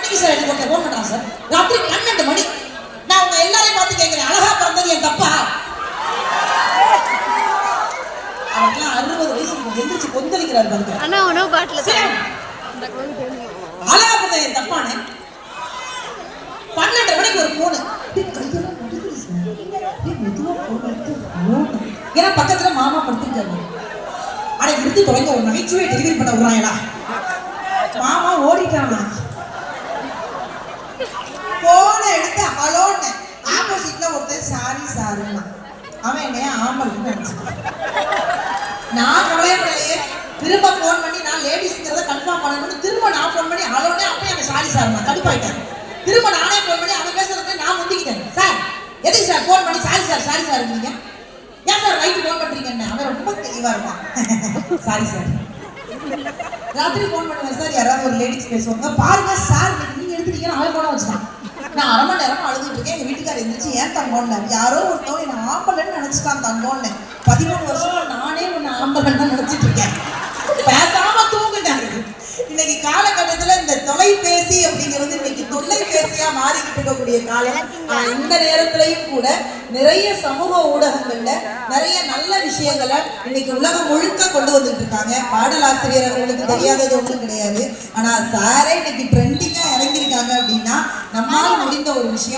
இன்னைக்கு சார் எனக்கு ஒருத்தர் ஃபோன் பண்றான் சார், ராத்திரி 12 மணி. நான் உங்க எல்லாரையும் பார்த்து கேட்கிறேன், அழகா பிறந்தது என் தப்பா? அவருக்குலாம் 60 வயசுக்கு எந்திரிச்சு கொந்தளிக்கிறாரு பாருங்க. அண்ணா உணவு பாட்டில் அழகா பிறந்தது என் தப்பானு 12 மணிக்கு ஒரு போனு. ஏன்னா பக்கத்துல மாமா படுத்துருக்காரு. அட விடுத்து தொடங்க ஒரு நகைச்சுவை டெலிவரி பண்ண விடுறாங்களா? மாமா ஓடிட்டானா? போன எடுத்து ஹலோன்னு ஆப்போசிட்ல ஒருத்தர் சாரி சாருன்னா அவன் என்னைய ஆம்பளுக்கு நினைச்சான். நான் கவலைப்படலையே. திரும்ப போன் பண்ணி நான் லேடிஸ்ங்கிறத கன்ஃபார்ம் பண்ணணும்னு திரும்ப நான் போன் பண்ணி ஹலோனே அப்பயும் எனக்கு சாரி சார் நான் கடுப்பாயிட்டேன். திரும்ப நானே போன் பண்ணி அவன் பேசுறதுக்கு நான் முந்திக்கிட்டேன். சார் எதுக்கு சார் போன் பண்ணி சாரி சார் இருக்கீங்க? ஏன் சார் ரைட்டு போன் பண்றீங்கன்னு அவன் ரொம்ப தெளிவா இருப்பான். Sorry sir. ராத்திரி போன் பண்ணுவேன் சார், யாராவது ஒரு லேடிஸ் பேசுவாங்க, பாருங்க சார் நீங்க எடுத்துட்டீங்கன்னு அவன் போன வச்சுட்டான். நான் 1/2 மணி நேரம் அழுதுட்டு இருக்கேன். எங்க வீட்டுக்காரர் எந்திரிச்சு ஏன் தங்கோன்னு யாரோ ஒருத்தவங்க என்ன ஆம்பளைன்னு நினைச்சுட்டான் தங்கோன்னு. 13 வருஷமா நானே ஒன்னு ஆம்பளைன்னு நினைச்சிட்டு இருக்கேன். பேசாம தூங்குட்டாங்க. இன்னைக்கு காலகட்டத்துல இந்த தொலைபேசி அப்படிங்கிறது இன்னைக்கு தொல்லைபேசியா மாறிக்கிட்டு இருக்கக்கூடிய காலம். இந்த நேரத்திலையும் கூட நிறைய சமூக ஊடகங்கள்ல நிறைய நல்ல விஷயங்களை இன்னைக்கு உலகம் முழுக்க கொண்டு வந்துட்டு இருக்காங்க. பாடலாசிரியர் அவர்களுக்கு தெரியாதது ஒன்றும் கிடையாது. ஆனா சாரே இன்னைக்கு ட்ரெண்டிங்கா இறங்கியிருக்காங்க அப்படின்னா நம்மால் முடிந்த ஒரு விஷயம்.